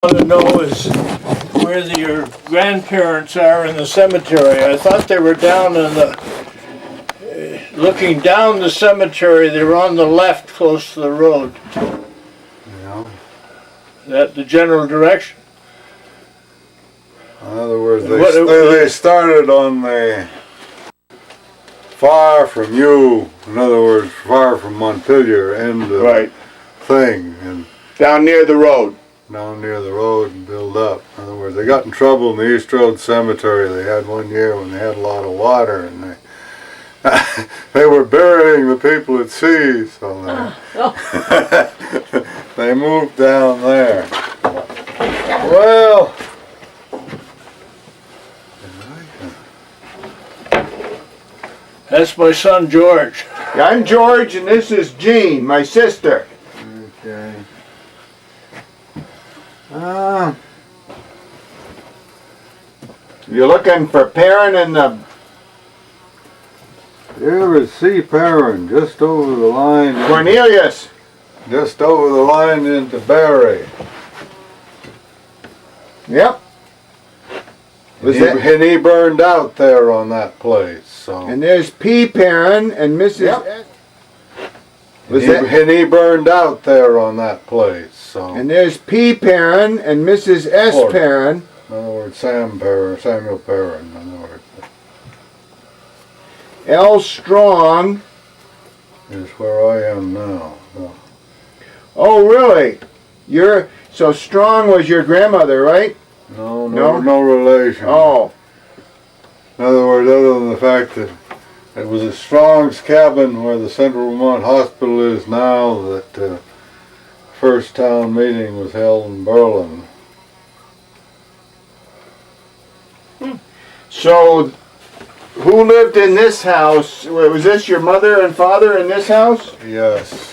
want to know is where your grandparents are in the cemetery. I thought they were down in the, looking down the cemetery, they were on the left close to the road. Yeah. Is that the general direction? In other words, they started on the far from you, in other words, far from Montpelier end of the thing, and down near the road. Down near the road and build up. In other words, they got in trouble in the East Road Cemetery. They had one year when they had a lot of water, and they were burying the people at sea, so they moved down there. Well, that's my son George. I'm George, and this is Jean, my sister. Okay. You're looking for Perrin and the... There is C. Perrin, just over the line. Cornelius. Just over the line into Barry. Yep. And he burned out there on that place. So. And there's P. Perrin and Mrs. And he burned out there on that place. So. And there's P. Perrin and Mrs. S. Perrin. In other words, Samuel Perrin, in other words. L. Strong. Is where I am now. So. Oh, really? So Strong was your grandmother, right? No relation. Oh. In other words, other than the fact that it was a Strong's cabin where the Central Vermont Hospital is now, that first town meeting was held in Berlin. So, who lived in this house? Was this your mother and father in this house? Yes.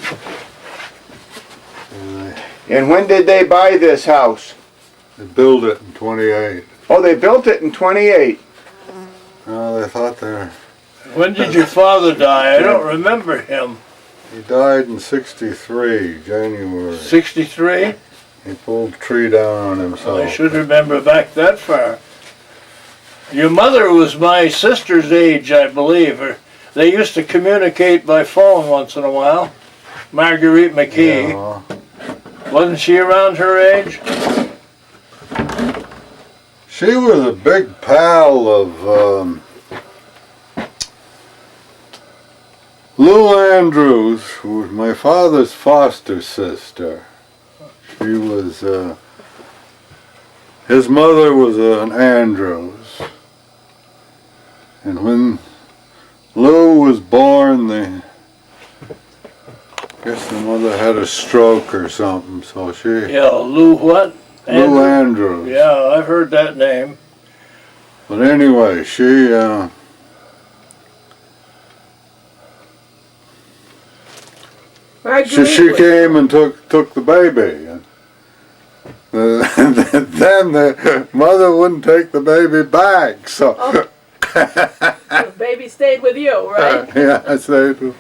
And when did they buy this house? They built it in 28. Oh, they built it in 28. They thought they... When did your father die? I don't remember him. He died in 63, January. 63? He pulled a tree down on himself. I should remember back that far. Your mother was my sister's age, I believe. They used to communicate by phone once in a while. Marguerite McKee. Yeah. Wasn't she around her age? She was a big pal of Lou Andrews, who was my father's foster sister. She was, his mother was an Andrews. And when Lou was born, I guess the mother had a stroke or something, so she... Yeah, Lou what? Lou Andrews. Yeah, I've heard that name. But anyway, she came and took the baby. And then the mother wouldn't take the baby back, so... Oh. The baby stayed with you, right? Yeah, I stayed with...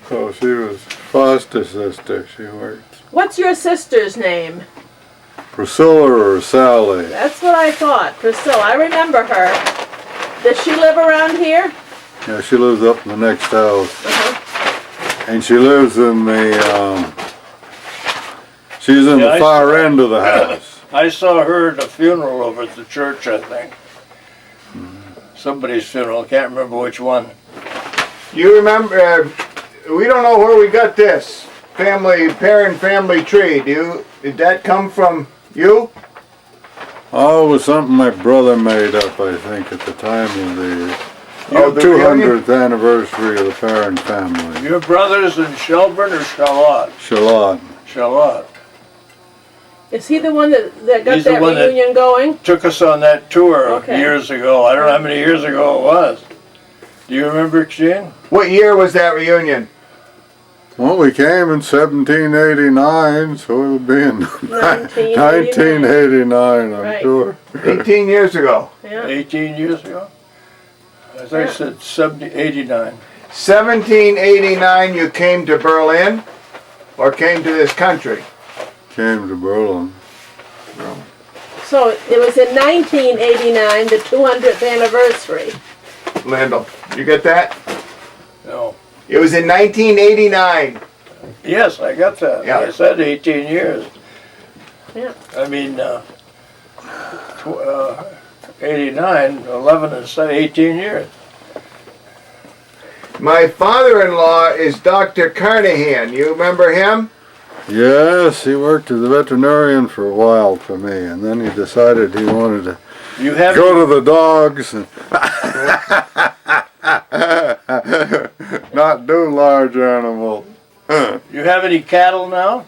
So she was foster sister, she worked. What's your sister's name? Priscilla or Sally? That's what I thought. Priscilla. I remember her. Does she live around here? Yeah, she lives up in the next house. And she lives in the, she's in the far end of the house. I saw her at a funeral over at the church, I think. Somebody's funeral, I can't remember which one. You remember, we don't know where we got this Perrin family tree. Did that come from you? Oh, it was something my brother made up, I think, at the time of the 200th anniversary of the Perrin family. Your brother's in Shelburne or Charlotte? Charlotte. Charlotte. Is he the one that got that reunion going? Took us on that tour years ago. I don't know how many years ago it was. Do you remember, Jean? What year was that reunion? Well, we came in 1789, so it would be in 1989, I'm sure. 18 years ago. Yeah. 18 years ago? As I said, 89. 1789 you came to Berlin or came to this country? Came to Berlin. So it was in 1989, the 200th anniversary. Landell, you get that? No. It was in 1989. Yes, I got that. Yeah. I said 18 years. Yeah. I mean, 89, 11 and 18 years. My father-in-law is Dr. Carnahan. You remember him? Yes, he worked as a veterinarian for a while for me, and then he decided he wanted to You have go to the dogs and not do large animals. you have any cattle now?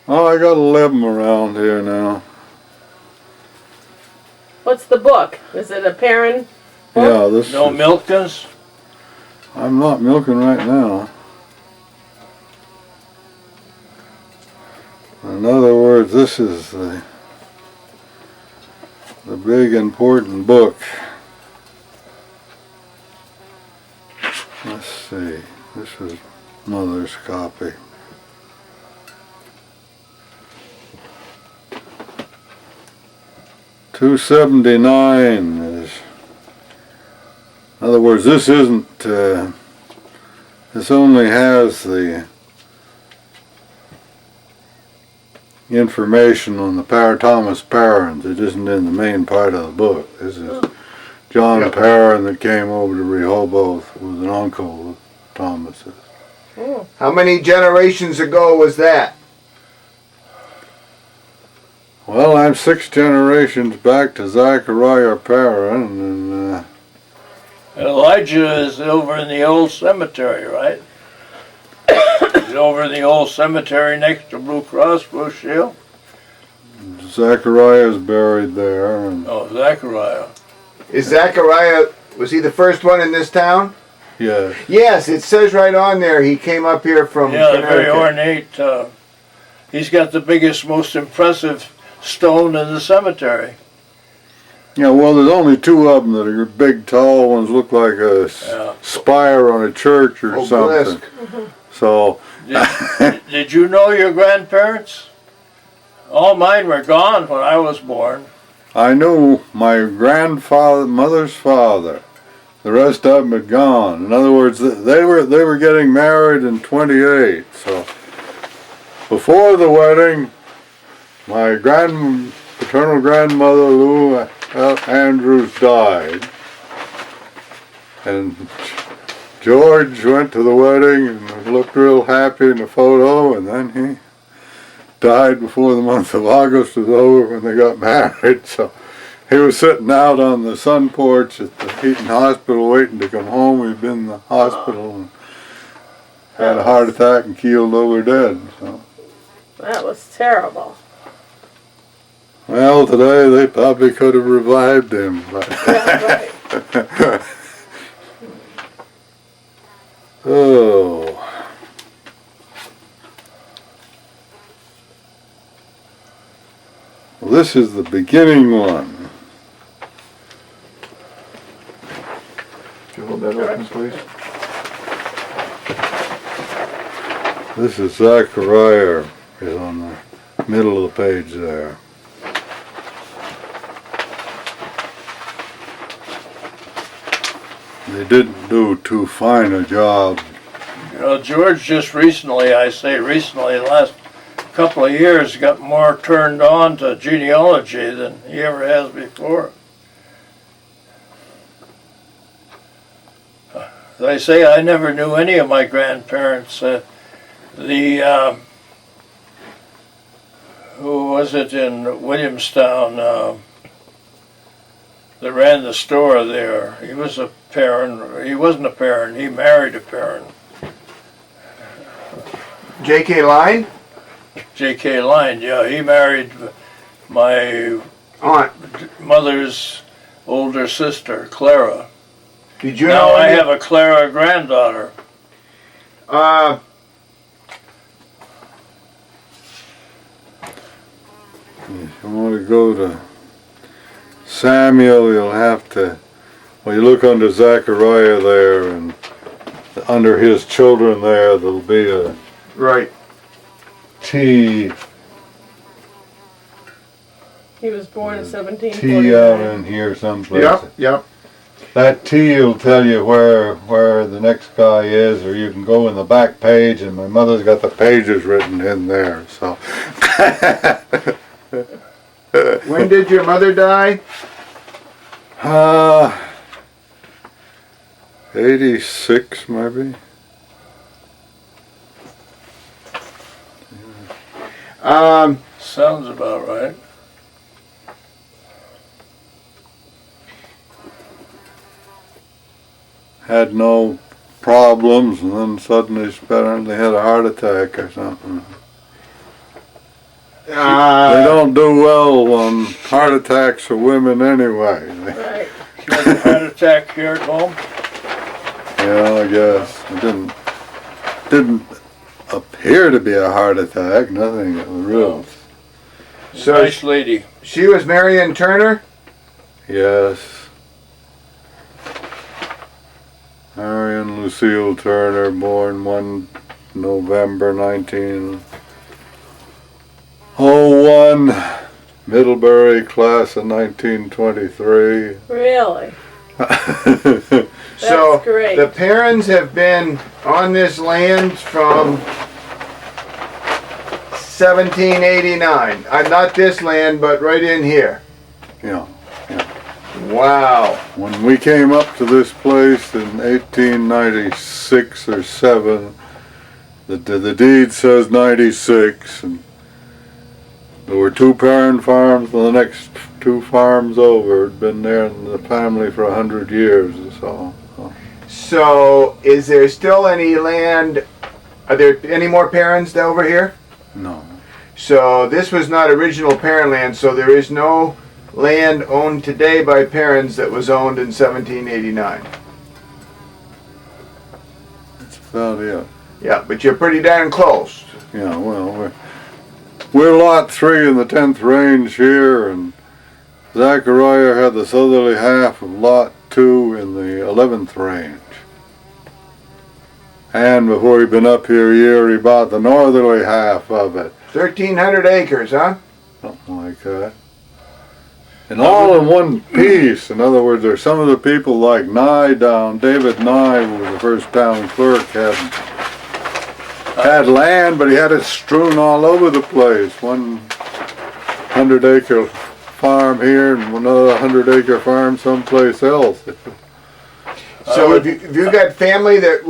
Oh, I got 11 around here now. What's the book? Is it a Perrin book? Yeah, this No is, milkers? I'm not milking right now. In other words, this is the big important book. Let's see, this is Mother's copy. $2.79 is, in other words, this isn't, this only has the information on the Thomas Perrins. It isn't in the main part of the book. This is John Yep. Perrin that came over to Rehoboth, was an uncle of Thomas's. How many generations ago was that? Well, I'm 6 generations back to Zachariah Perrin, and Elijah is over in the old cemetery, right? He's over in the old cemetery next to Blue Cross Blue Shield. Zachariah's buried there. And Oh, Zechariah. Is Zachariah, was he the first one in this town? yes, Yes, it says right on there he came up here from Yeah, they're very Connecticut. ornate. He's got the biggest, most impressive stone in the cemetery. yeah. Well, there's only 2 of them that are big, tall ones. Look like a Yeah. spire on a church or something. Obelisk. So Did you know your grandparents? All mine were gone when I was born. I knew my grandfather, mother's father. The rest of them had gone. In other words, they were getting married in 28. So before the wedding, my paternal grandmother Lou Andrews died, and George went to the wedding and looked real happy in the photo, and then he died before the month of August was over when they got married. So he was sitting out on the sun porch at the Heaton Hospital waiting to come home. He'd been in the hospital and had a heart attack and keeled over dead. So. That was terrible. Well, today they probably could have revived him. But Yeah, right. oh. Well, this is the beginning one. Could you hold that open, please? This is Zachariah, is on the middle of the page there. They didn't do too fine a job. You know, George just recently, I say recently, the last couple of years, got more turned on to genealogy than he ever has before. As I say, I never knew any of my grandparents. Who was it in Williamstown that ran the store there? He was a Perrin. He wasn't a Perrin. He married a Perrin. J.K. Line? J.K. Line, yeah. He married my Aunt. mother's older sister, Clara. Did you Now know I any- have a Clara granddaughter. If you want to go to Samuel, you'll have to, well, you look under Zechariah there, and under his children there'll be a right. T. He was born in T 1749. out in here someplace. Yep. That T will tell you where the next guy is, or you can go in the back page, and my mother's got the pages written in there. So. When did your mother die? 86 maybe. Sounds about right. Had no problems, and then suddenly apparently had a heart attack or something. They don't do well on heart attacks for women anyway. Right. She had a heart attack here at home. Yeah, I guess. It didn't appear to be a heart attack, nothing real. So Nice lady. she was Marion Turner? Yes. Marion Lucille Turner, born 1 November 1901, Middlebury, class of 1923. Really? So great. the Perrins have been on this land from 1789. Not this land, but right in here. Yeah. Wow. When we came up to this place in 1896 or 7, the deed says 96, and there were 2 Perrin farms, and the next 2 farms over had been there in the family for 100 years or so. So is there still any land? Are there any more Perrins over here? No. So this was not original Perrin land, so there is no land owned today by Perrins that was owned in 1789. That's about it. Yeah, but you're pretty darn close. Yeah, well, we're lot 3 in the 10th range here, and Zachariah had the southerly half of lot 2 in the 11th range. And before he'd been up here a year, he bought the northerly half of it. 1,300 acres, huh? Something like that. And all in one piece. In other words, there's some of the people like Nye down, David Nye, who was the first town clerk, had land, but he had it strewn all over the place. 100-acre farm here and another 100-acre farm someplace else. So have you got family that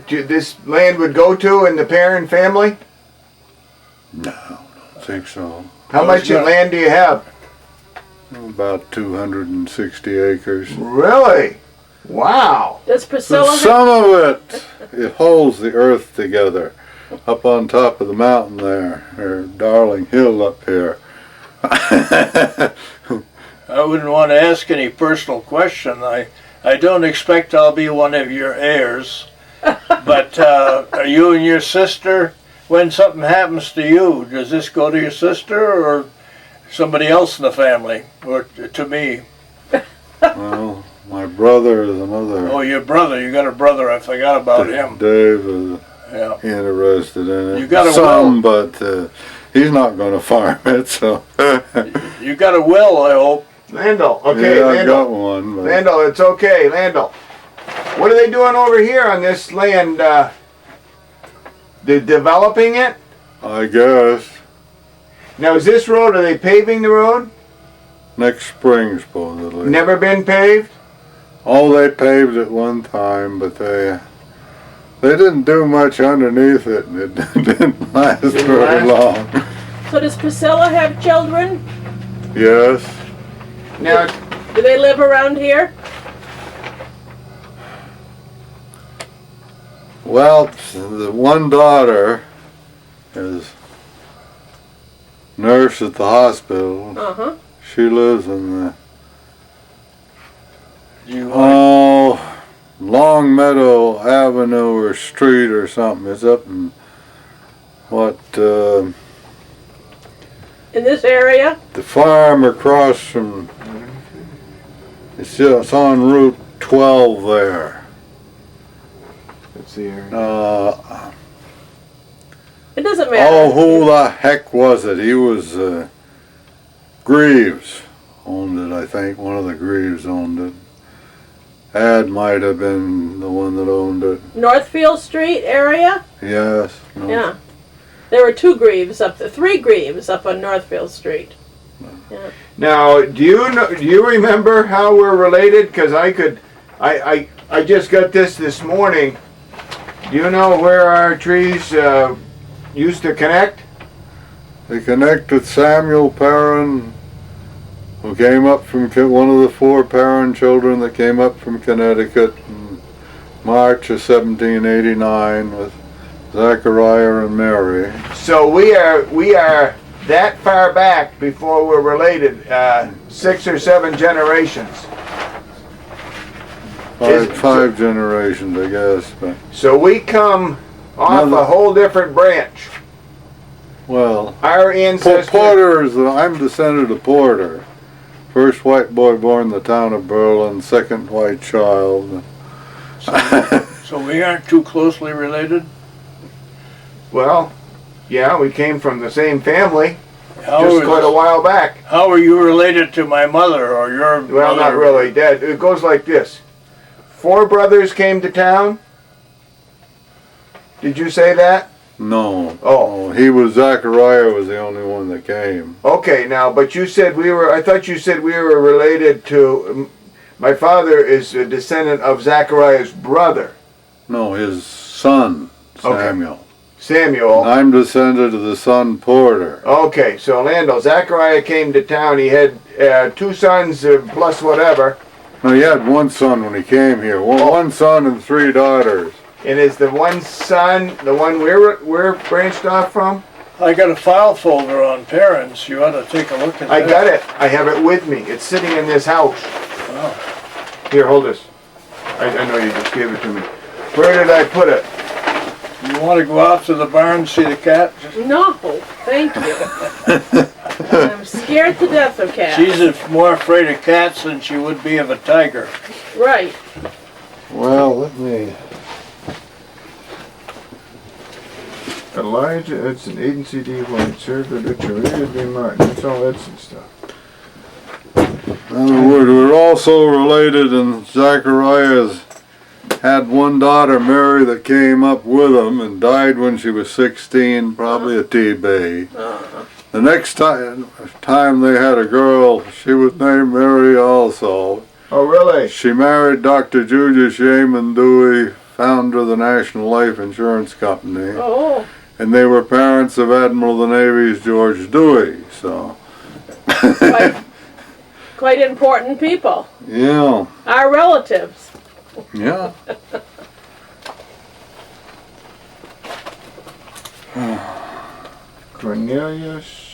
this land would go to in the Perrin family? No, I don't think so. How much land do you have? About 260 acres. Really? Wow. Does Priscilla have, Some of it holds the earth together up on top of the mountain there, or Darling Hill up here. I wouldn't want to ask any personal question. I don't expect I'll be one of your heirs. But are you and your sister, when something happens to you, does this go to your sister or somebody else in the family, or to me? Well, my brother is another. Oh, your brother. You got a brother. I forgot about him. Dave is Yeah. interested in it. You got a some, but he's not going to farm it. So You got a will, I hope. Landell. Okay, yeah, I Landell. got one. But Landell, it's okay, Landell. What are they doing over here on this land? They're developing it? I guess Now, is this road, are they paving the road? next spring supposedly. Never been paved? Oh, they paved it one time, but they didn't do much underneath it, and it didn't last very long. so does Priscilla have children? Yes. Now, Do they live around here? Well, the one daughter is nurse at the hospital. Uh-huh. She lives in the You Long Meadow Avenue or Street or something. It's up in In this area? the farm across from. It's on Route 12 there. let's see here. It doesn't matter. Oh, who the heck was it? He was Greaves owned it, I think. One of the Greaves owned it. Ad might have been the one that owned it. Northfield Street area? Yes. No. Yeah. There were three Greaves up on Northfield Street. Yeah. Now, do you remember how we're related? Because I just got this morning. Do you know where our trees used to connect? They connect with Samuel Perrin, who came up from one of the 4 Perrin children that came up from Connecticut in March of 1789 with Zachariah and Mary. So we are that far back before we're related, 6 or 7 generations. Five generations, I guess. But So we come off a whole different branch. well, Our ancestors. Porter is I'm descended of Porter. First white boy born in the town of Berlin, second white child. So we aren't too closely related? Well, yeah, we came from the same family How just is- quite a while back. How are you related to my mother or your Well, mother? not really. Dad, it goes like this. 4 brothers came to town. Did you say that? No. Oh. He was, Zachariah was the only one that came. Okay, now, but you said I thought you said we were related to, my father is a descendant of Zachariah's brother, No, his son, Okay. Samuel. Samuel. I'm descended of the son Porter. Okay, so Orlando, Zachariah came to town. He had 2 sons plus whatever. No, he had one son when he came here. One son and 3 daughters. And is the one son the one we're branched off from? I got a file folder on parents. You ought to take a look at that. I got it. I have it with me. It's sitting in this house. Wow. Here, hold this. I know you just gave it to me. Where did I put it? You want to go out to the barn and see the cat? No, thank you. I'm scared to death of cats. She's more afraid of cats than she would be of a tiger. Right. Well, let me... Elijah Edson, Agency D. White, served with Richard B. Martin. That's all Edson stuff. In other words, we're also related, and Zachariah's had one daughter, Mary, that came up with him and died when she was 16, probably a TB. The next time they had a girl, she was named Mary also. Oh, really? She married Dr. Julius Yeaman Dewey, founder of the National Life Insurance Company. Oh, And they were parents of Admiral of the Navy's George Dewey, so. quite important people. Yeah, Our relatives. yeah. Cornelius,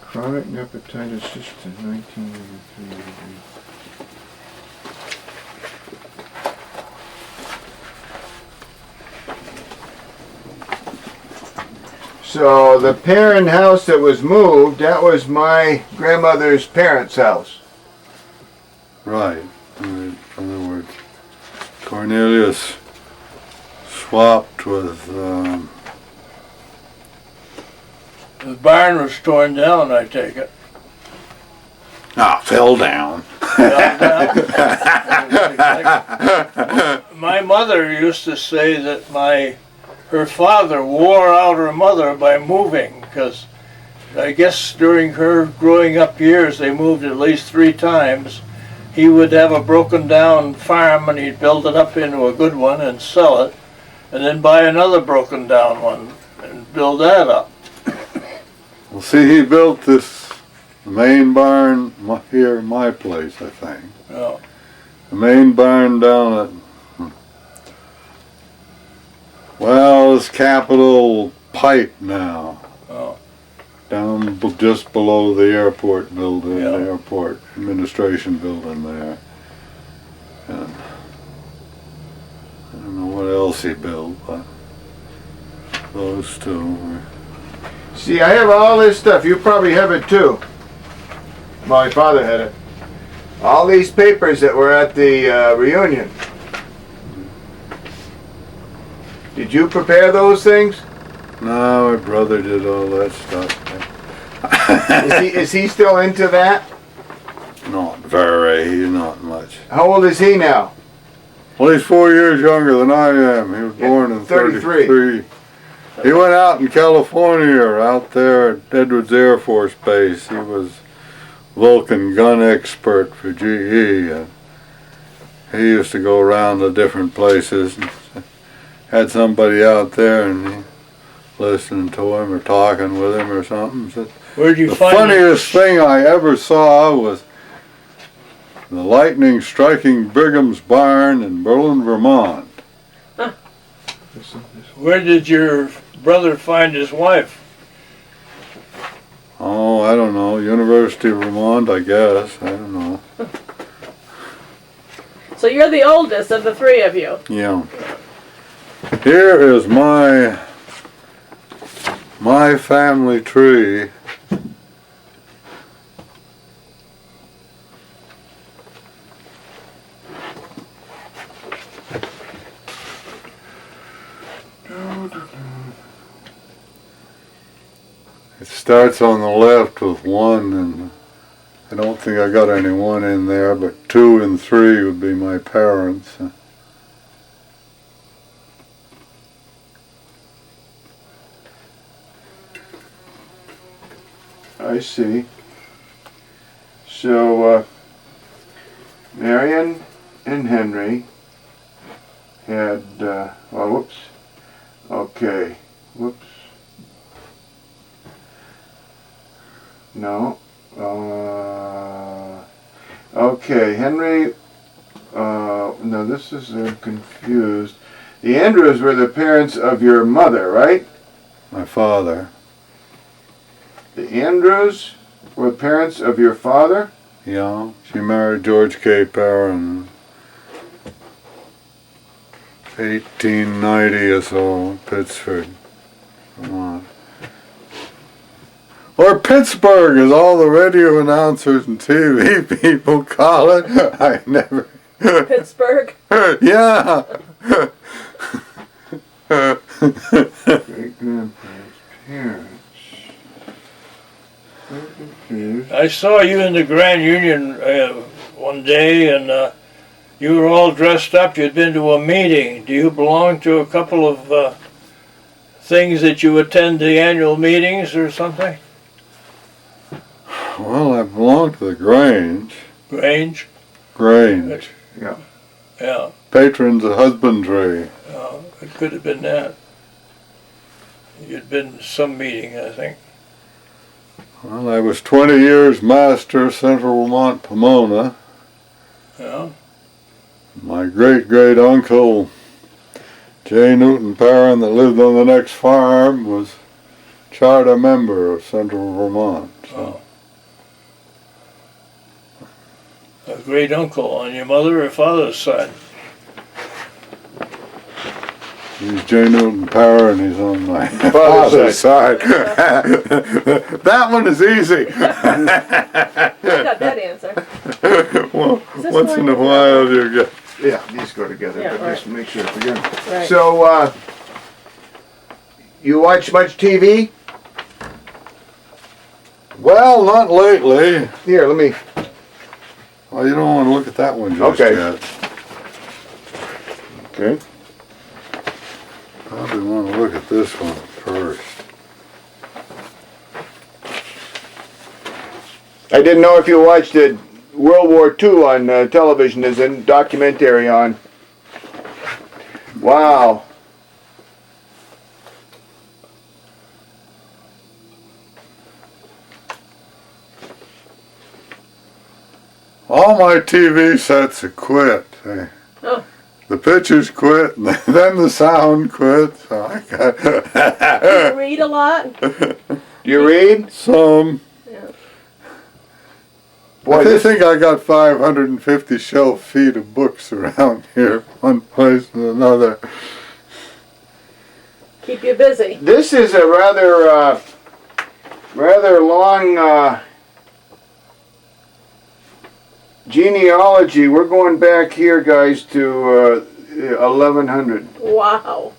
chronic hepatitis just in 1983. So the Perrin house that was moved, that was my grandmother's parents' house. Right. In other words, Cornelius swapped with, The barn was torn down, I take it. fell down. My mother used to say that her father wore out her mother by moving, because I guess during her growing up years they moved at least 3 times. He would have a broken down farm and he'd build it up into a good one and sell it, and then buy another broken down one and build that up. Well, see, he built this main barn here in my place, I think. Oh, The main barn down at, well, it's Capitol Pipe now. oh. Down just below the airport building, Yeah. the airport administration building there. And I don't know what else he built, but those 2. See, I have all this stuff. You probably have it too. My father had it. All these papers that were at the reunion. Did you prepare those things? No, my brother did all that stuff. Is he still into that? Not very, not much. How old is he now? Well, he's 4 years younger than I am. He was born in 33. 33. He went out in California, out there at Edwards Air Force Base. He was Vulcan gun expert for GE. And he used to go around to different places and had somebody out there and he listening to him or talking with him or something. So Where'd you the find funniest thing I ever saw was the lightning striking Brigham's barn in Berlin, Vermont. Where did your brother find his wife? Oh, I don't know. University of Vermont, I guess. I don't know. So you're the oldest of the three of you. Yeah. Here is my family tree. It starts on the left with 1, and I don't think I got any 1 in there, but 2 and 3 would be my parents. I see. So, Marion and Henry had, whoops. Okay, whoops. No. Okay, Henry, no, this is confused. The Andrews were the parents of your mother, right? My father. The Andrews were parents of your father? Yeah, she married George K. Perrin, 1890 or so, Pittsford, Vermont. Or Pittsburgh, as all the radio announcers and TV people call it. I never. Pittsburgh. Yeah. Great grandparents, parents. I saw you in the Grand Union one day, and you were all dressed up. You'd been to a meeting. Do you belong to a couple of things that you attend the annual meetings or something? Well, I belong to the Grange. Grange? Grange. Yeah. Yeah. Patrons of husbandry. It could have been that. You'd been to some meeting, I think. Well, I was 20 years master of Central Vermont Pomona. Yeah. My great-great-uncle, J. Newton Perrin, that lived on the next farm, was charter member of Central Vermont. So. A great uncle on your mother or father's side? He's J. Newton Perrin, he's on my Father's father's side. That one is easy. I got that answer. Well, this once in a one? while you get. Yeah, these go together, Yeah, but just make sure again. Right. So, you watch much TV? Well, not lately. Here, let me. Well, you don't want to look at that one just Okay. yet. Okay. Probably want to look at this one first. I didn't know if you watched the World War II on television. There's a documentary on. Wow. All my TV sets have quit. Oh. The pictures quit, and then the sound quit. So I got Do you read a lot? Do you read? some. Yeah. Boy, I this, think I got 550 shelf feet of books around here, one place and another. Keep you busy. this is a rather long genealogy. We're going back here, guys, to 1100. Wow.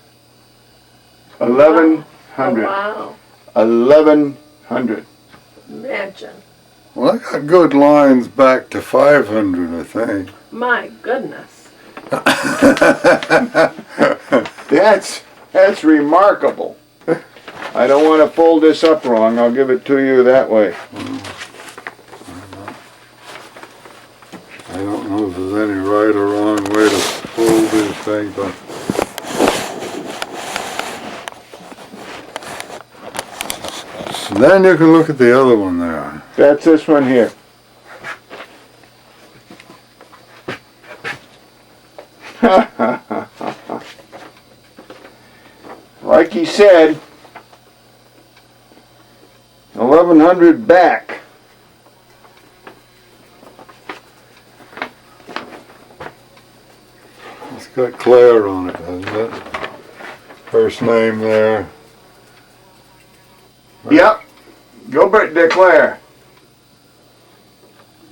1100. Oh, wow. 1100. Imagine. Well, I got good lines back to 500, I think. My goodness. That's remarkable. I don't want to fold this up wrong. I'll give it to you that way. I don't know if there's any right or wrong way to fold this thing, but and then you can look at the other one there. That's this one here. Like he said, 1100 back. It's got Claire on it, hasn't it? First name there. Yep. Gilbert de Clare.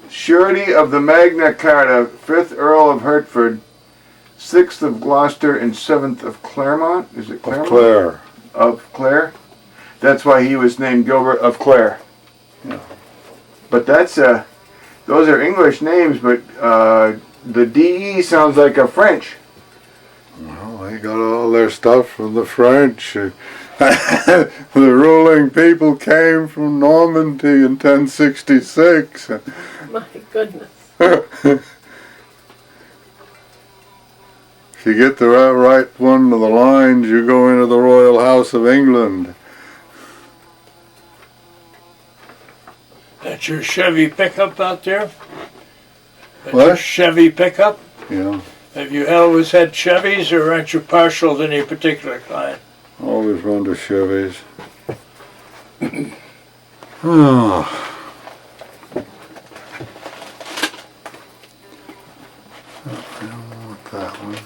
Surety of the Magna Carta, 5th Earl of Hertford, 6th of Gloucester, and 7th of Claremont. Is it Claremont? Claire. Of Clare. That's why he was named Gilbert of Clare. Yeah. But that's those are English names, but the DE sounds like a French. Well, they got all their stuff from the French. The ruling people came from Normandy in 1066. My goodness. If you get the right one of the lines, you go into the Royal House of England. That's your Chevy pickup out there? That's What? your Chevy pickup? Yeah, Have you always had Chevys, or aren't you partial to any particular kind? always run to Chevys. Oh. I don't want that one.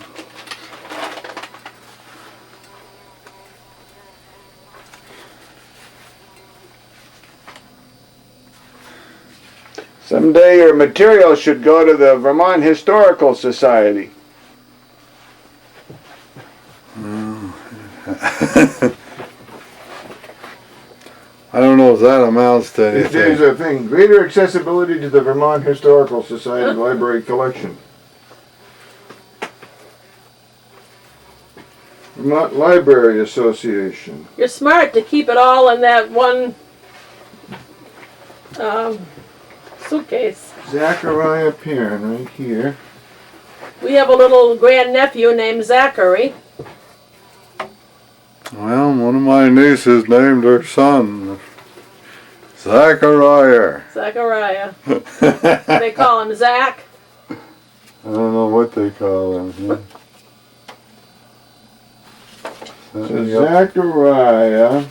Someday your material should go to the Vermont Historical Society. I don't know if that amounts to There's anything. a thing, greater accessibility to the Vermont Historical Society library collection. Vermont Library Association. You're smart to keep it all in that one suitcase. Zachariah Perrin right here. We have a little grandnephew named Zachary. Well, one of my nieces named her son Zachariah. Zachariah. They call him Zach. I don't know what they call him. Yeah. So Zachariah.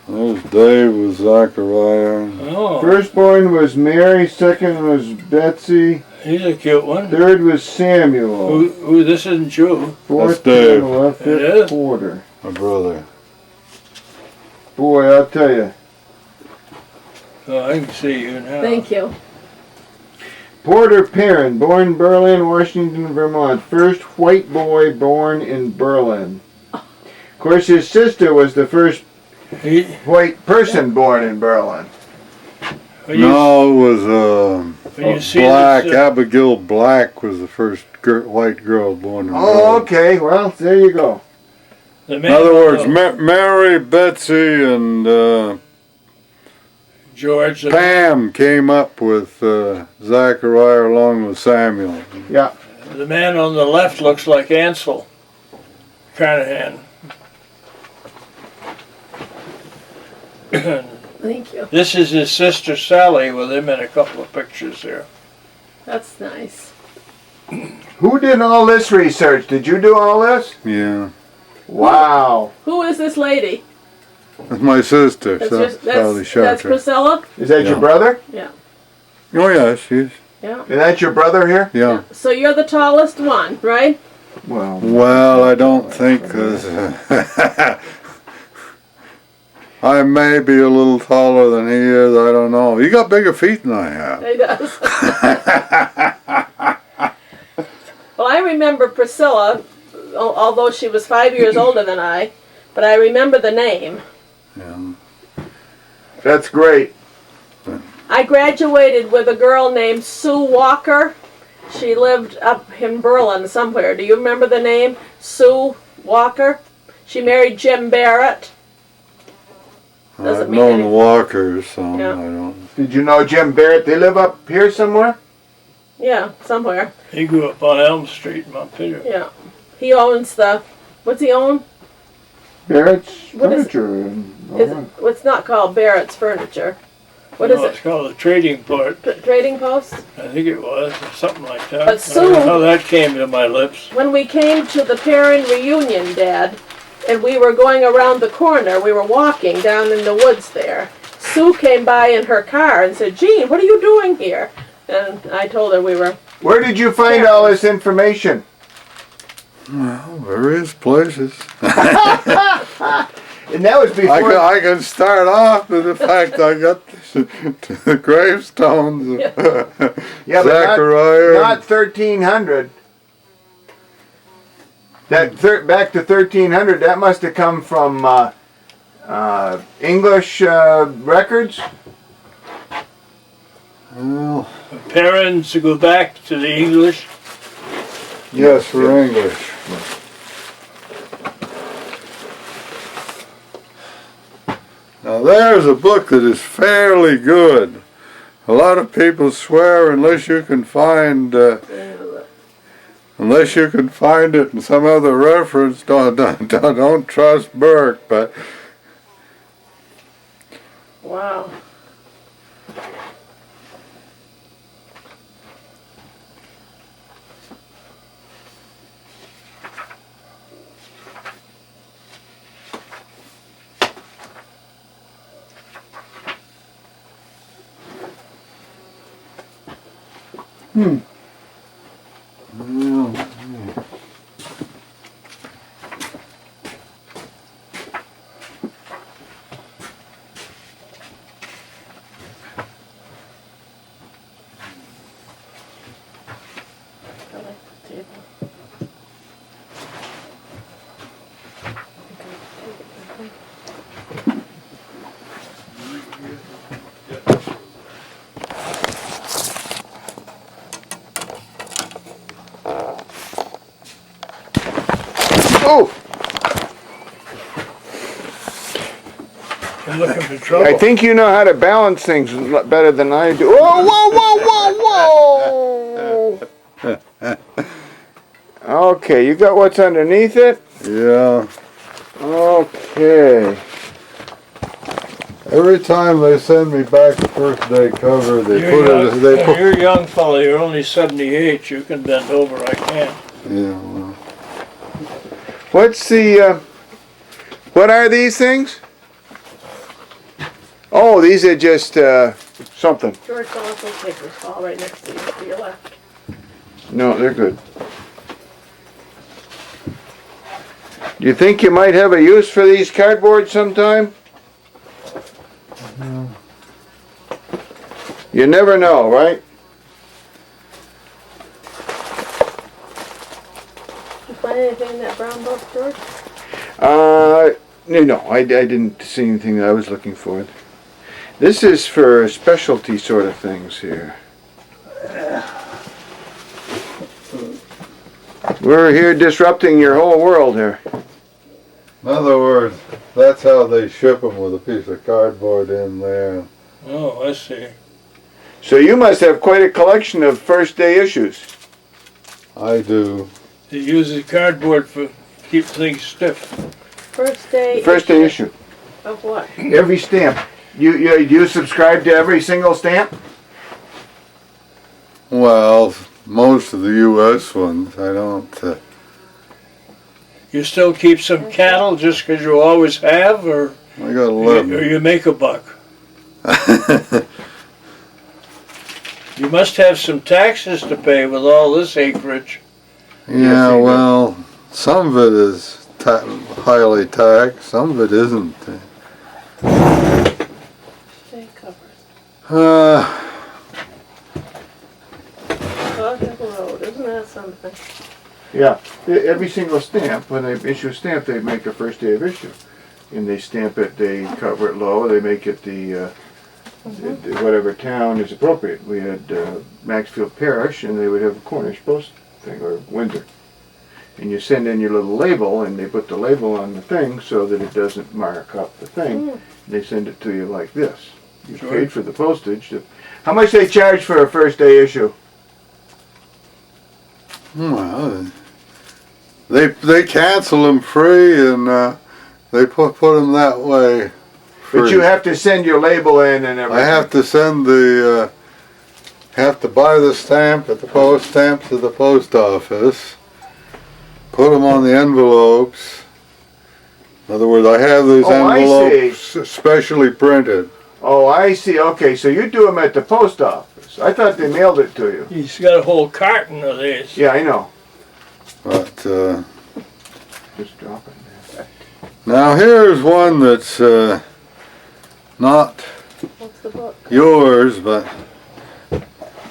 There's Dave with Zachariah. Oh, Firstborn was Mary, second was Betsy, he's a cute one. third was Samuel, Who this isn't you. fourth That's Dave. Pamela, It fifth is? Porter. My brother. Boy, I'll tell you. Oh, I can see you now. Thank you. Porter Perrin, born Berlin, Washington, Vermont. First white boy born in Berlin. Of course, his sister was the first He, white person born in Berlin. when you, No, it was when you see Black. this, Abigail Black was the first white girl born in Oh, Berlin. okay. Well, there you go. the In man other on words, the- Mary, Betsy, and George, the, Pam came up with Zachariah along with Samuel. Yeah. the man on the left looks like Ansel Carnahan. Thank you. This is his sister Sally with him in a couple of pictures there. That's nice. Who did all this research? Did you do all this? Yeah, Wow. Who is this lady? that's my sister, That's, Sally that's Sharker. Priscilla? Is that your Yeah. brother? Oh yeah, she's Yeah. Is that your brother here? yeah. So you're the tallest one, right? Well, Well, I don't think 'cause I may be a little taller than he is. I don't know. He got bigger feet than I have. He does. Well, I remember Priscilla, although she was 5 years older than I, but I remember the name. Yeah. That's great. I graduated with a girl named Sue Walker. She lived up in Berlin somewhere. Do you remember the name? Sue Walker? She married Jim Barrett. Doesn't I've mean known anything. Walkers, so Yeah. I don't. Did you know Jim Barrett? They live up here somewhere? Yeah, somewhere. He grew up on Elm Street in Montpelier. Yeah. He owns the, what's he own? Barrett's What is- Furniture. And all Is, that. it's not called Barrett's Furniture. What is No, it? It's called the Trading Port. Trading Post? I think it was, or something like that. But I don't know Sue- how that came to my lips. When we came to the Perrin reunion, Dad, and we were going around the corner, we were walking down in the woods there. Sue came by in her car and said, "Jean, what are you doing here?" And I told her we were, Where did you find all this information? Well, various places. And that was before. I can start off with the fact I got the gravestones of Yeah, but Zachariah. not 1300. That back to 1300. That must have come from English records. Well, Parents to go back to the English. yes, for English. Now there's a book that is fairly good. A lot of people swear unless you can find it in some other reference, don't trust Burke. But wow. Oh, You're looking for trouble. I think you know how to balance things better than I do. Whoa, whoa, whoa, whoa, whoa! Okay, you got what's underneath it? yeah, Okay. every time they send me back the first day cover, they You're put young, it. They put. you're a young fellow. You're only 78. You can bend over. I can't. Yeah, well, What's the, what are these things? Oh, these are just, something. George Dawson's papers fall right next to you, to your left. No, they're good. Do you think you might have a use for these cardboard sometime? You never know, right? Did you find anything in that brown book, George? No, I didn't see anything that I was looking for. This is for specialty sort of things here. We're here disrupting your whole world here. in other words, that's how they ship them, with a piece of cardboard in there. Oh, I see. So you must have quite a collection of first day issues. I do. It uses cardboard for keep things stiff. First day. First day issue. Of what? Every stamp. You subscribe to every single stamp? Well, most of the U.S. ones, I don't. You still keep some cattle just because you always have, or I got or 11. you make a buck. You must have some taxes to pay with all this acreage. Yeah, they do. well, some of it is highly taxed, some of it isn't. Stay covered. Uh, Closet Road, isn't that something? Yeah. Every single stamp, when they issue a stamp, they make a first day of issue. and they stamp it, they cover it low, they make it the whatever town is appropriate. We had Maxfield Parish, and they would have a Cornish post thing, or Windsor. And you send in your little label, and they put the label on the thing so that it doesn't mark up the thing. They send it to you like this. You paid for the postage. How much they charge for a first day issue? Well, they cancel them free, and they put them that way. But you have to send your label in and everything. I have to send have to buy the stamp at the post stamp to the post office, put them on the envelopes. In other words, I have these envelopes specially printed. Oh, I see. Okay, so you do them at the post office. I thought they mailed it to you. He's got a whole carton of these. Yeah, I know. But Just drop it there. now here's one that's not What's the book? yours, but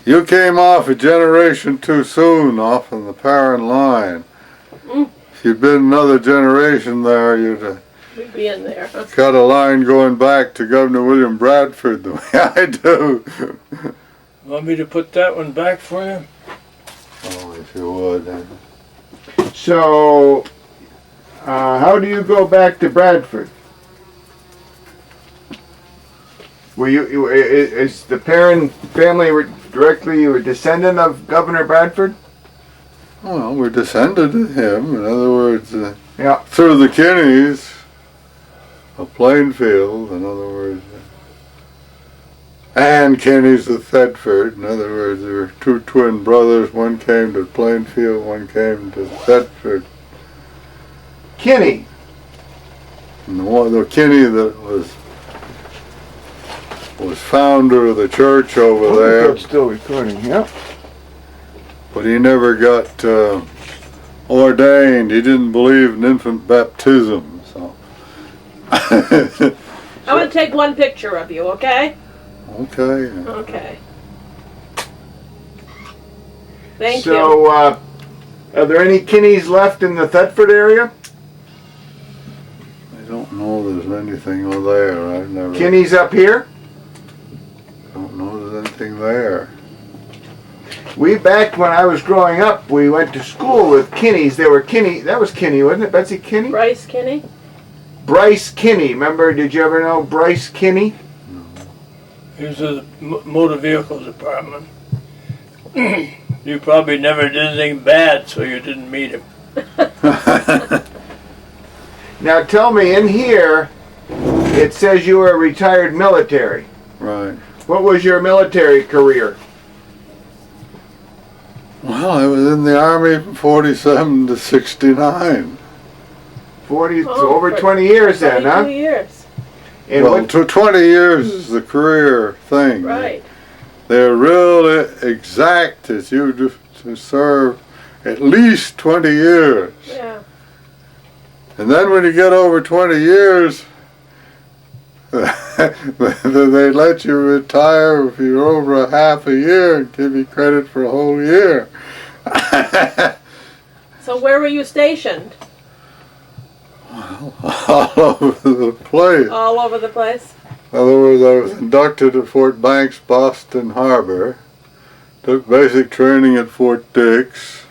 you came off a generation too soon off on the Perrin line. If you'd been another generation there, you'd We'd be in there. got a line going back to Governor William Bradford the way I do. Want me to put that one back for you? Oh, if you would. So, how do you go back to Bradford? Were is the Perrin family directly a descendant of Governor Bradford? Well, we're descended of him. In other words, Yeah. through the Kinneys of Plainfield, in other words. And Kinneys of Thetford. In other words, there were two twin brothers. One came to Plainfield, one came to Thetford. Kinney. And the Kinney that was founder of the church over there, It's still recording, yeah. but he never got ordained. He didn't believe in infant baptism, so. I want to take one picture of you, okay? Okay. Okay. Thank you. So, are there any Kinneys left in the Thetford area? I don't know there's anything there. I've never. Kinneys up here? Don't know there's anything there. Back when I was growing up, we went to school with Kinneys. They were Kinney. That was Kinney, wasn't it? Betsy Kinney? Bryce Kinney? Bryce Kinney. Remember, did you ever know Bryce Kinney? He was in the motor vehicles department. You probably never did anything bad, so you didn't meet him. Now tell me, in here, it says you were retired military. Right. What was your military career? Well, I was in the Army from 47 to 69. 40, Oh, over for 20 years then, 22 huh? years. And Well, what, 20 years is the career thing. Right. They're real exact that you do to serve at least 20 years. Yeah. And then when you get over 20 years, they let you retire if you're over a half a year and give you credit for a whole year. So where were you stationed? All over the place. All over the place? In other words, I was inducted at Fort Banks, Boston Harbor, took basic training at Fort Dix,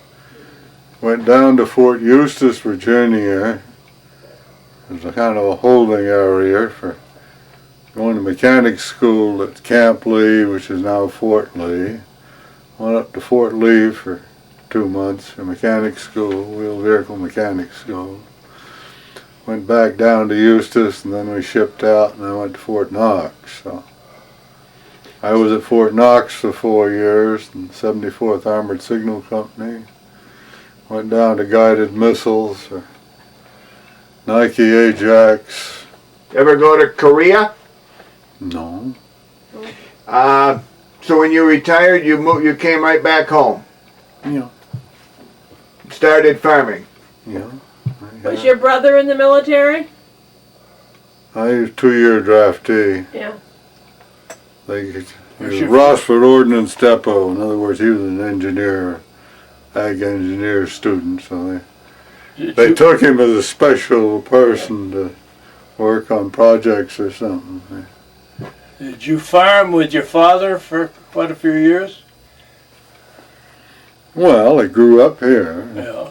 went down to Fort Eustis, Virginia. It was a kind of a holding area for going to mechanic school at Camp Lee, which is now Fort Lee. Went up to Fort Lee for 2 months for mechanic school, wheel vehicle mechanic school. Went back down to Eustis, and then we shipped out, and I went to Fort Knox. So I was at Fort Knox for 4 years in the 74th Armored Signal Company. Went down to guided missiles for Nike Ajax. ever go to Korea? No. So when you retired, you came right back home. Yeah. Started farming. Yeah. Was your brother in the military? I was a 2-year draftee. Yeah. He was Rossford Ordnance Depot. In other words, he was an engineer, ag engineer student. So they took him as a special person to work on projects or something. Did you farm with your father for quite a few years? Well, I grew up here. Yeah.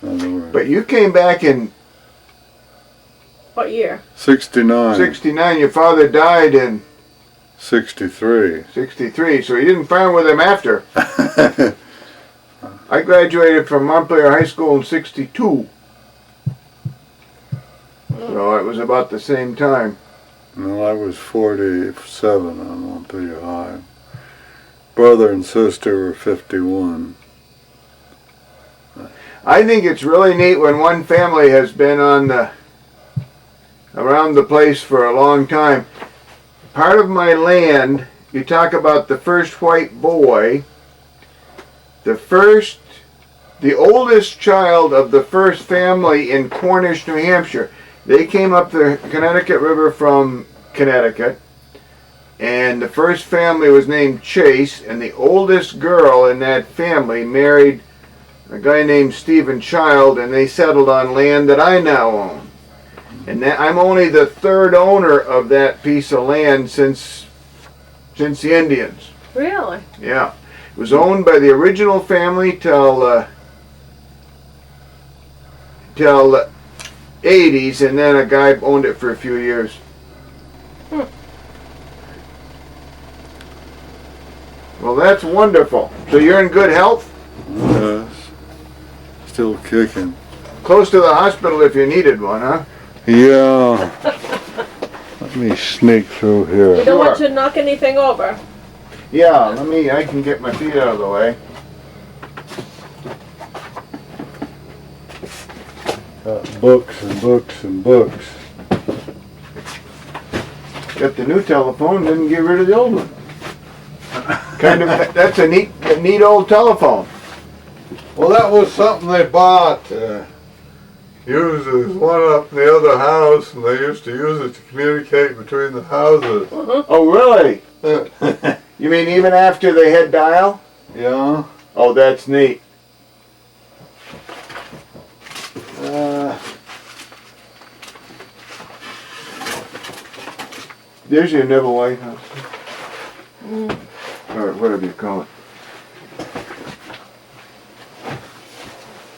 In other words. But you came back in What year? 69, 69. Your father died in 63. 63, so you didn't farm with him after. I graduated from Montpelier High School in 62. So it was about the same time. No, I was 47 on Montpelier High. Brother and sister were 51. I think it's really neat when one family has been around the place for a long time. Part of my land, you talk about the first white boy, the oldest child of the first family in Cornish, New Hampshire. They came up the Connecticut River from Connecticut, and the first family was named Chase, and the oldest girl in that family married a guy named Stephen Child, and they settled on land that I now own. And I'm only the third owner of that piece of land since the Indians. Really? Yeah. It was owned by the original family till 80s, and then a guy owned it for a few years. Well, that's wonderful. So you're in good health? Yes. Still kicking. Close to the hospital if you needed one, huh? Yeah. Let me sneak through We here. don't want you to knock anything over. Yeah, I can get my feet out of the way. Got books and books and books. Got the new telephone, didn't get rid of the old one. That's a neat old telephone. Well, that was something they bought. Used as one up in the other house, and they used to use it to communicate between the houses. Oh, really? You mean even after they had dial? Yeah. Oh, that's neat. There's your Neville White House. Or whatever you call it.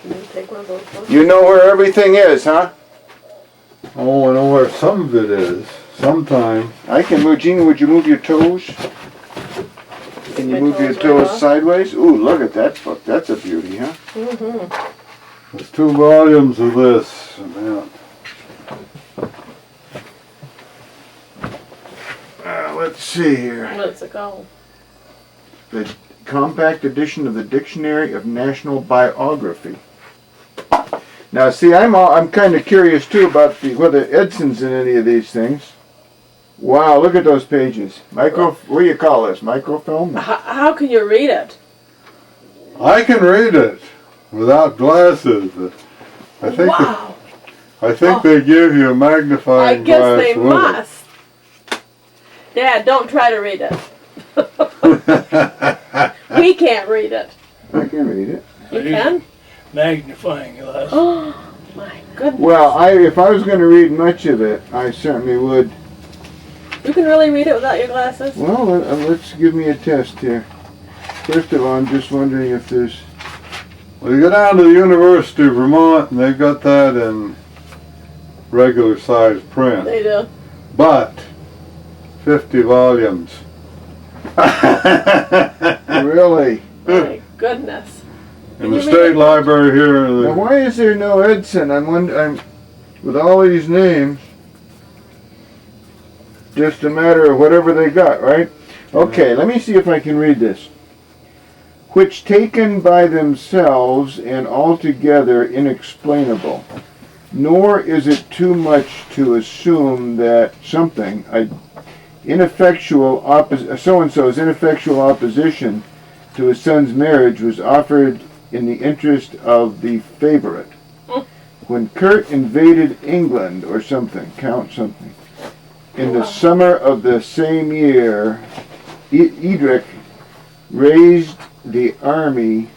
Can you take one of those books? You know where everything is, huh? Oh, I know where some of it is. Sometimes. I can move. Gene, would you move your toes? Can you My move your toes right toes off. sideways? Ooh, look at that book. That's a beauty, huh? Mm-hmm. There's 2 volumes of this. About. Let's see here. Where's it go? The compact edition of the Dictionary of National Biography. Now, see, I'm kind of curious too about whether Edson's in any of these things. Wow, look at those pages. What do you call this? Microfilm? How can you read it? I can read it without glasses. I think Wow. they give you a I magnifying guess glass they with must. Dad, don't try to read it. We can't read it. I can read it. You can? Magnifying glass. Oh, my goodness. Well, if I was going to read much of it, I certainly would. You can really read it without your glasses? Well, let's give me a test here. First of all, I'm just wondering if there's... Well, you go down to the University of Vermont, and they've got that in regular size print. They do. But 50 volumes. Really? My goodness. In the state library here. Now, why is there no Edson? I'm with all these names. Just a matter of whatever they got, right? Okay, let me see if I can read this. Which taken by themselves and altogether inexplainable, nor is it too much to assume that something, so-and-so's ineffectual opposition to his son's marriage was offered in the interest of the favorite. When Kurt invaded England or something, in the summer of the same year, Edric raised the army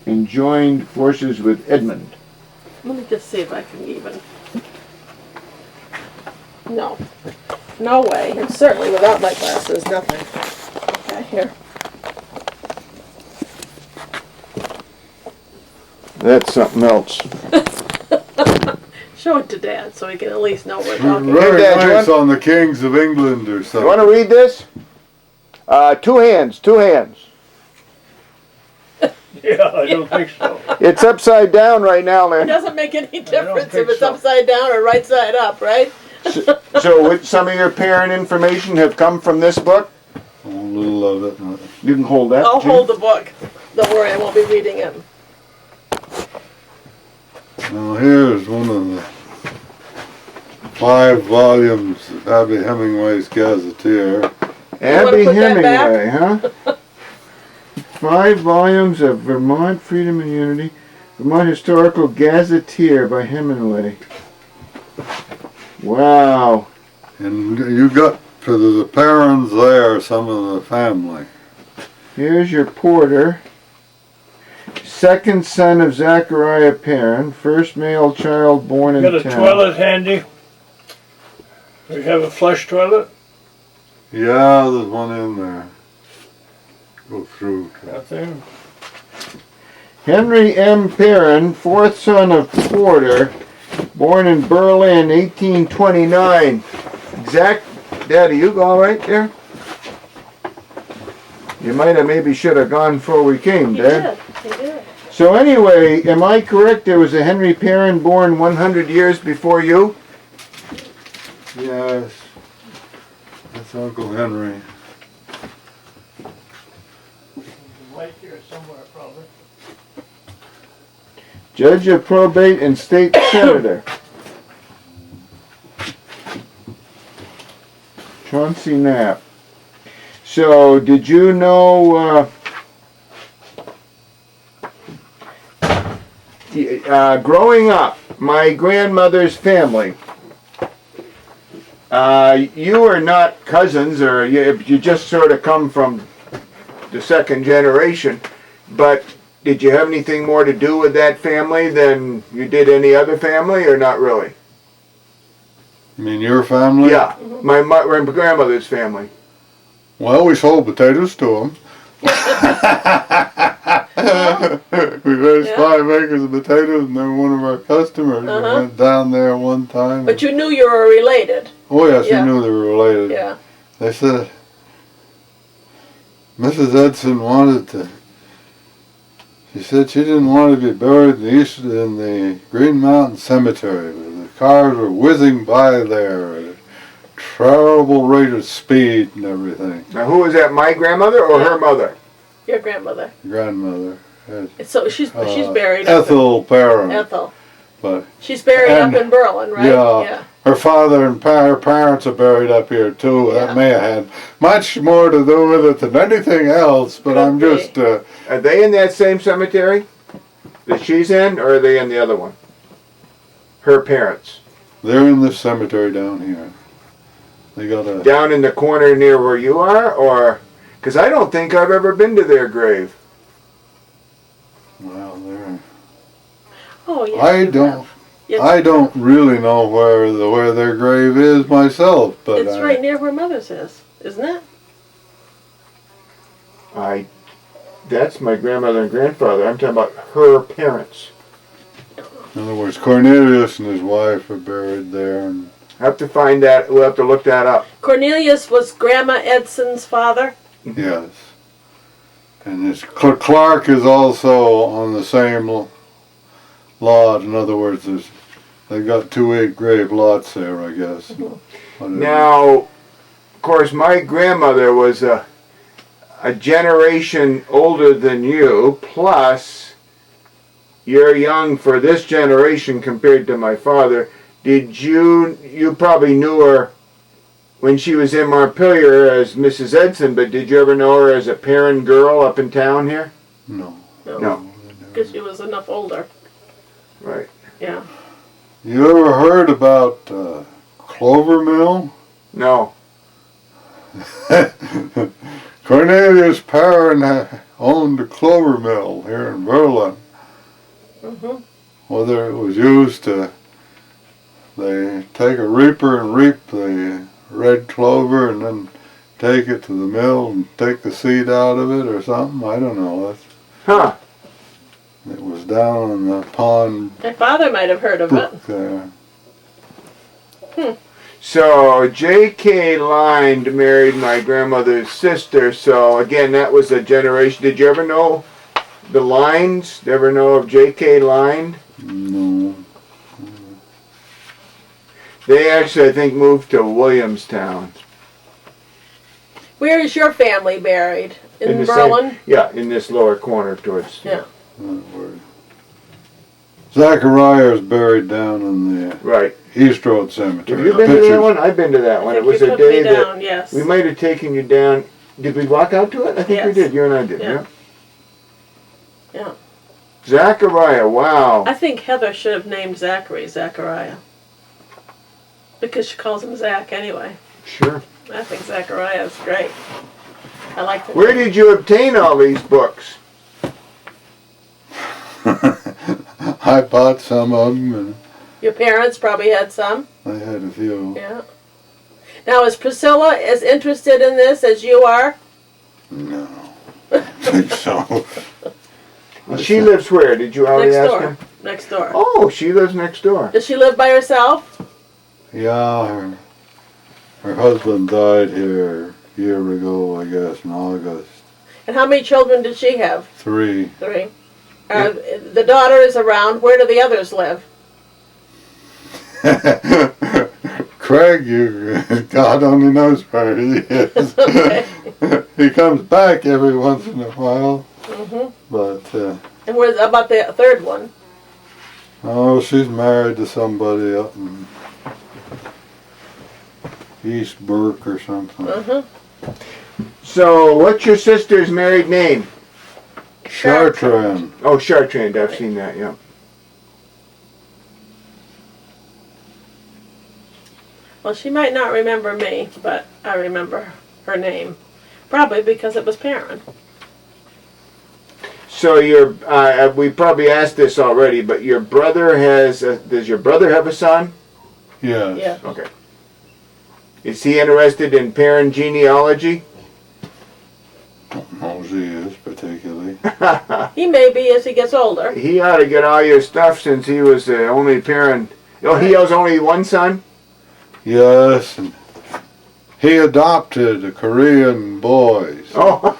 and joined forces with Edmund. Let me just see if I can even. No. No way. And certainly without my glasses, nothing. Okay, here. That's something else. Show it to Dad so he can at least know we're talking. Very Dad, you nice on the kings of England or You want something. to read this? Two hands. Yeah, I don't think so. It's upside down right now, It Lynn. doesn't make any difference if think it's so. upside down or right side up, right? So would some of your parent information have come from this book? A little of it. You can hold that. I'll Jim. hold the book. Don't worry, I won't be reading it. Now here's one of the 5 volumes of Abby Hemingway's Gazetteer. Abby put that back? Hemingway, huh? 5 volumes of Vermont Freedom and Unity, Vermont Historical Gazetteer by Hemingway. Wow. And you got to the Perrins there, some of the family. Here's your porter. Second son of Zachariah Perrin, first male child born in Got a town. toilet handy? We have a flush toilet? Yeah, there's one in there. Go through. Nothing. Henry M. Perrin, fourth son of Porter, born in Berlin, 1829. Exact. Daddy, you go all right there? You might have maybe should have gone before we came, He Dad. did. He did. So anyway, am I correct? There was a Henry Perrin born 100 years before you? Yes. That's Uncle Henry. Right here somewhere, probably. Judge of probate and state senator. Chauncey Knapp. So, did you know, growing up, my grandmother's family, you are not cousins, or you just sort of come from the second generation, but did you have anything more to do with that family than you did any other family, or not really? You mean your family? Yeah, my grandmother's family. Well, we sold potatoes to them. We raised Yeah. 5 acres of potatoes, and they were one of our customers. We Uh-huh. went down there one time. But you knew you were related. Oh yes, Yeah. we knew they were related. Yeah. They said Mrs. Edson wanted to. She said she didn't want to be buried in the Green Mountain Cemetery. The cars were whizzing by there at a terrible rate of speed and everything. Now, who was that? My grandmother or her mother? Your grandmother. Grandmother, So she's buried up Ethel Perrin. in Ethel. But She's buried And- up in Berlin, right? yeah. her father and her parents are buried up here too. Yeah. That may have had much more to do with it than anything else. But Could I'm be. just. Are they in that same cemetery that she's in, or are they in the other one? Her parents. They're in this cemetery down here. They got a. Down in the corner near where you are, or? Because I don't think I've ever been to their grave. Well, they're. Oh, yeah. I you don't. have. Yes, I you don't have. really know where their grave is myself, but It's right near where Mother's is, isn't it? That's my grandmother and grandfather. I'm talking about her parents. in other words, Cornelius and his wife are buried there, and I have to find that. We'll have to look that up. Cornelius was Grandma Edson's father. yes, and his Clark is also on the same lot. In other words, they've got 2 grave lots there, I guess. Whatever. Now, of course, my grandmother was a generation older than you, plus you're young for this generation compared to my father. Did you probably knew her when she was in Montpelier as Mrs. Edson, but did you ever know her as a Perrin girl up in town here? No. No. Because she was enough older. Right. Yeah. You ever heard about Clover Mill? No. Cornelius Perrin owned a clover mill here in Berlin. Mm-hmm. Whether it was used to they take a reaper and reap the red clover and then take it to the mill and take the seed out of it or something. I don't know. Huh. It was down in the pond My father might have heard of it. brook there. So J.K. Lind married my grandmother's sister. So again, that was a generation. Did you ever know the Linds? Did you ever know of J.K. Lind? No. They actually, I think, moved to Williamstown. Where is your family buried? In the Berlin? same- yeah, in this lower corner towards. Yeah. Zachariah is buried down in the Right. East Road Cemetery. Have you been to that Pictures- one? I've been to that one. I It think was you a took day me that down, yes. we might have taken you down. Did we walk out to it? I think we Yes. did. You and I did. Yeah. Yeah. Yeah. Zachariah. Wow. I think Heather should have named Zachary Zachariah. Because she calls him Zach anyway. Sure. I think Zachariah is great. I like the Where name. did you obtain all these books? I bought some of them and Your parents probably had some. I had a few. Yeah. Now, is Priscilla as interested in this as you are? No. I think so. She lives where? Did you already Next ask door. her? Next door. Oh, she lives next door. Does she live by herself? Yeah, her husband died here a year ago, I guess, in August. And how many children did she have? 3. 3. The daughter is around. Where do the others live? Craig, God only knows where he is. Okay. He comes back every once in a while, Hmm. but And where's about the third one? oh, she's married to somebody up in East Burke or something. Uh-huh. So, what's your sister's married name? Chartrand. Oh, Chartrand. I've seen that. Yeah. Well, she might not remember me, but I remember her name. Probably because it was Perrin. So your, we probably asked this already, but your brother has. Does your brother have a son? Yes. Yeah. Okay. Is he interested in Perrin genealogy? Don't know as he is particularly. He may be as he gets older. He ought to get all your stuff since he was the only Perrin. Oh, he has only one son. Yes, and he adopted the Korean boys. Oh.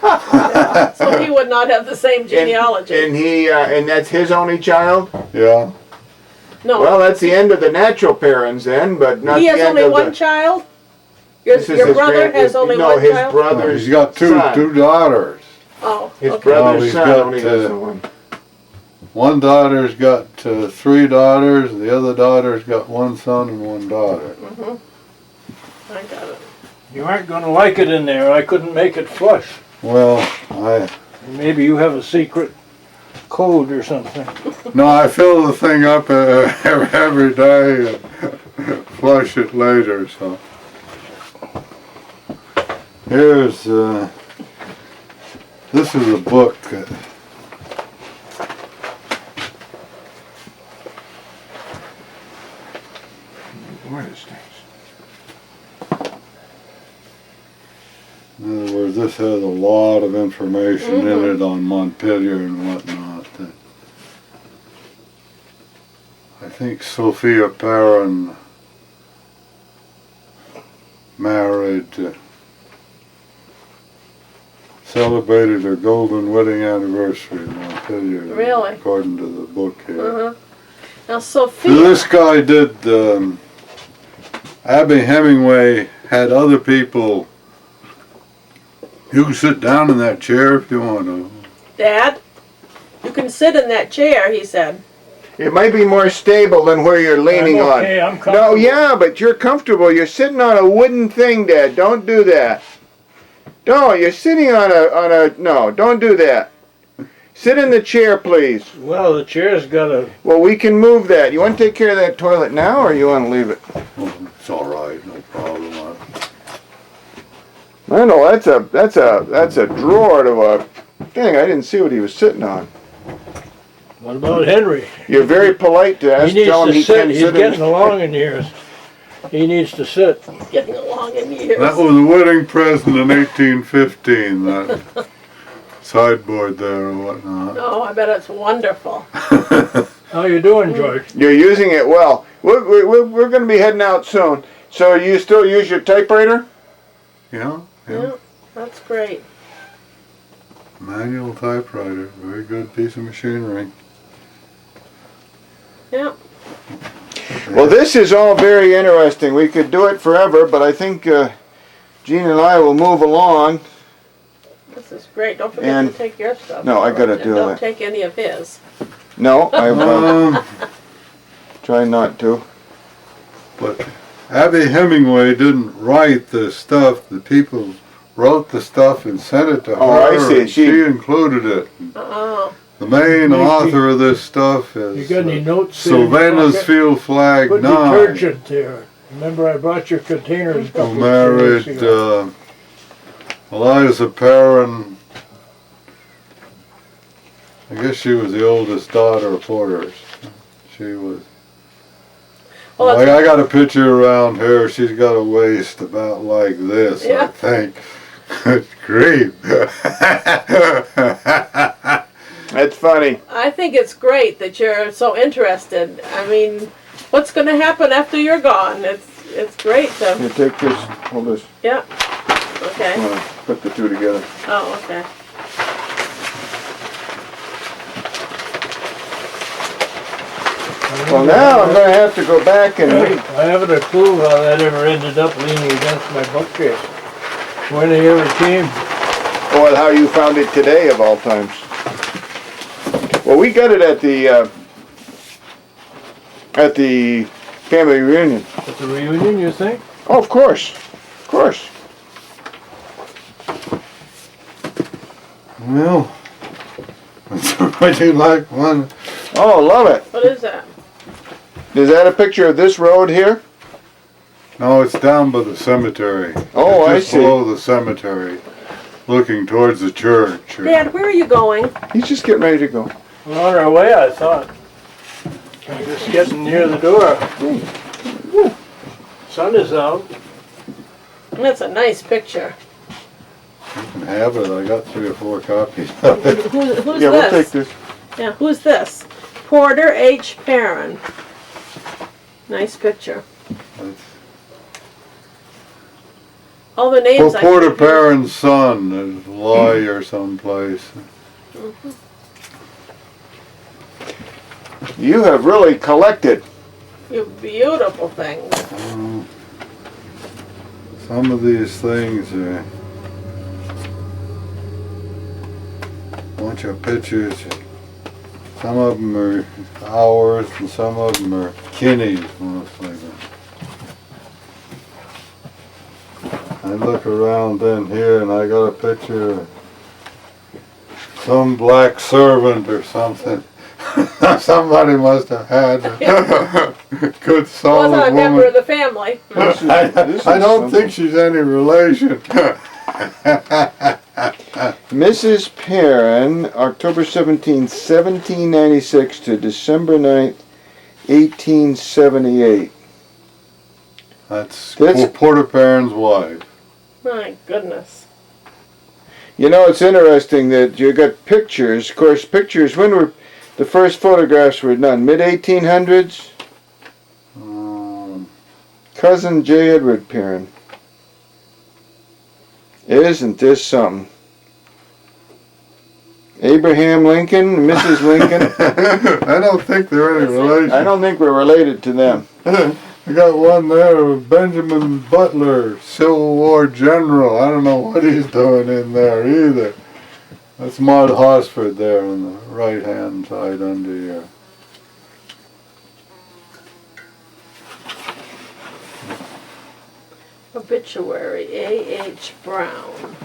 So he would not have the same genealogy. And he and that's his only child. Yeah. No. Well, that's the end of the natural Perrins then, but not He the has end only of one the. child? This is Your his brother grand- has only no, one his child? brother's He's got son. two daughters. Oh, His okay. brother's he's son got, only has the one. One daughter's got 3 daughters. The other daughter's got 1 son and 1 daughter. Mm-hmm. I got it. You aren't going to like it in there. I couldn't make it flush. Well, Maybe you have a secret code or something. I fill the thing up every day and flush it later. So here's this is a book. What is things? In other words, this has a lot of information in it on Montpelier and whatnot. I think Sophia Perrin married, celebrated her golden wedding anniversary in Montpelier. Really? According to the book here. Uh-huh. Now, So Sophia. this guy did, Abby Hemingway had other people. You can sit down in that chair if you want to. Dad, you can sit in that chair, he said. It might be more stable than where you're leaning I'm okay, on. I'm comfortable. No, yeah, but you're comfortable. You're sitting on a wooden thing, Dad. Don't do that. No, you're sitting on a. No, don't do that. Sit in the chair, please. Well, the chair's got a... Well, we can move that. You want to take care of that toilet now, or you want to leave it? It's all right, no problem. I know that's a drawer to a thing. I didn't see what he was sitting on. What about Henry? You're very polite to ask, He needs tell him to he sit. can't He's sit getting in. along in years. He needs to sit. Getting along in years. That was a wedding present in 1815, that sideboard there or whatnot. Oh, I bet it's wonderful. How you doing, George? You're using it well. We're going to be heading out soon. So you still use your typewriter? Yeah, yeah. Yeah, that's great. Manual typewriter, very good piece of machinery. Yeah. Well, this is all very interesting. We could do it forever, but I think Gene and I will move along. This is great. Don't forget And- to take your stuff. No, I gotta And do don't it. take any of his. No, I will try not to. But Abby Hemingway didn't write this stuff. The people wrote the stuff and sent it to her. Oh, I see. And she included it. Oh, The main author of this stuff You is got any notes? there in your Sylvanus pocket? Field Flag Put 9, detergent there. Remember I brought your containers a who couple of married years ago. Eliza Perrin. I guess she was the oldest daughter of Porter's. She was. Well, I got a picture around her. She's got a waist about like this, I Yeah. think. Good grief. That's funny. I think it's great that you're so interested. I mean, what's going to happen after you're gone? It's great to. You take this, hold this. Yeah. Okay. I'm gonna put the two together. Oh, okay. Well, now I'm going to have to go back and read. I haven't a clue how that ever ended up leaning against my bookcase. When they ever came. Well, how you found it today, of all times. Well, we got it at the family reunion. At the reunion, you think? Oh, of course. Of course. Well, would you like one? Oh, love it. What is that? Is that a picture of this road here? No, it's down by the cemetery. Oh, It's I just see. below the cemetery, looking towards the church. Dad, where are you going? He's just getting ready to go. We're on our way, I thought. Just getting near the door. Sun is out. That's a nice picture. You can have it. I got 3 or 4 copies of it. Who's Yeah, we'll take this? this. Yeah, who's this? Porter H. Perrin. Nice picture. All the names. Well, Porter Perrin's son is a lawyer someplace. You have really collected. You beautiful things. Some of these things are a bunch of pictures. Some of them are ours and some of them are Kinney's mostly. I look around in here and I got a picture of some black servant or something. Somebody must have had a good solid Wasn't a member woman. of the family. I don't think she's any relation. Mrs. Perrin, October 17, 1796 to December 9th, 1878. That's That's- Porter Perrin's wife. My goodness. You know, it's interesting that you got pictures. Of course, pictures, when were the first photographs were done? Mid-1800s? Cousin J. Edward Perrin. Isn't this something? Abraham Lincoln, Mrs. Lincoln. I don't think they're any relation. I don't think we're related to them. I got one there of Benjamin Butler, Civil War general. I don't know what he's doing in there either. That's Maud Hosford there on the right-hand side under here. Obituary, A.H. Brown.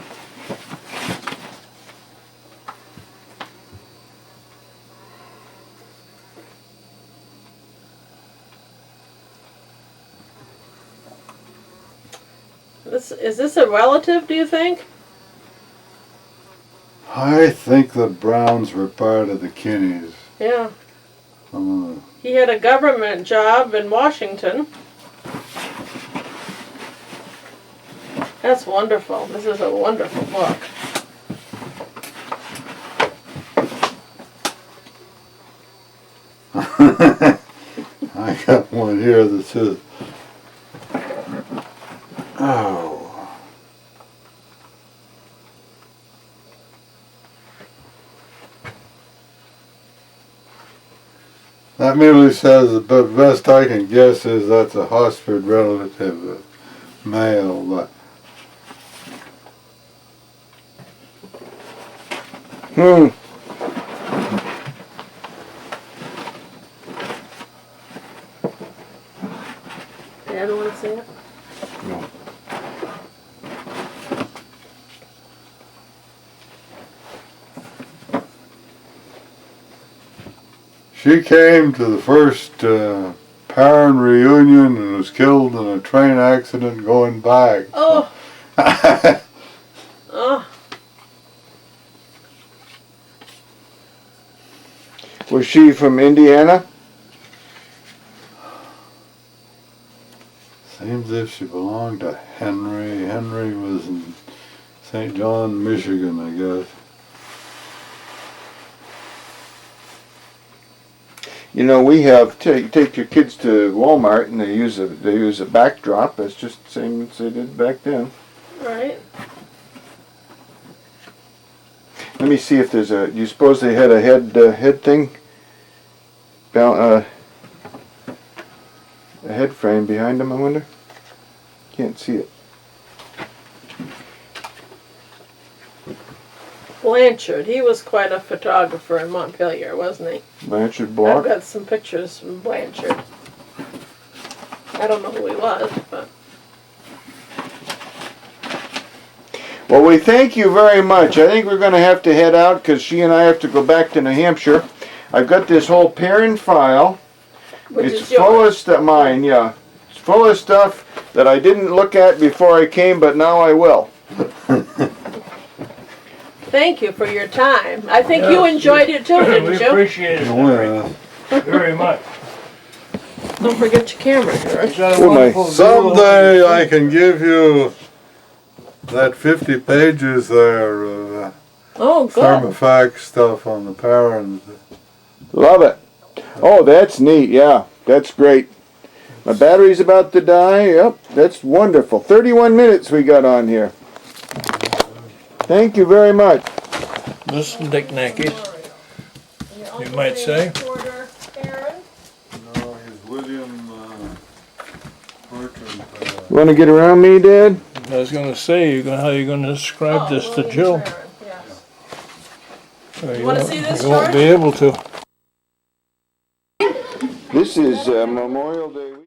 Is this a relative, do you think? I think the Browns were part of the Kinneys. Yeah. Uh, He had a government job in Washington. That's wonderful. This is a wonderful book. I got one here that says, oh. That merely says, but best I can guess is that's a Hosford relative, male, but Hmm. Yeah, I don't want to see it. No. she came to the first Perrin reunion and was killed in a train accident going back. Oh. Oh. Was she from Indiana? Seems as if she belonged to Henry. Henry was in St. John, Michigan, I guess. You know, we have take your kids to Walmart and they use a backdrop. It's just the same as they did back then. Right. Let me see if there's a. You suppose they had a head thing? A head frame behind them, I wonder. Can't see it. Blanchard. He was quite a photographer in Montpelier, wasn't he? Blanchard I've Block. got some pictures from Blanchard. I don't know who he was, but Well, we thank you very much. I think we're going to have to head out because she and I have to go back to New Hampshire. I've got this whole Perrin file. which It's is full yours. of stuff. Mine, yeah. It's full of stuff that I didn't look at before I came, but now I will. Thank you for your time. I think Yes, you enjoyed it too, We didn't you? appreciate it very much. Don't forget your camera, George. It's got a Oh, my. wonderful view Someday over I can give you that 50 pages there of Oh, good. thermofax stuff on the Perrins. Love it. Oh, that's neat. Yeah, that's great. My battery's about to die. Yep, that's wonderful. 31 minutes we got on here. Thank you very much. Listen, Dick Nacky. You might say. No, he's William Bertrand. You want to get around me, Dad? I was going to say, how you going to describe this to Jill? You wanna see this, You won't George? be able to. This is Memorial Day.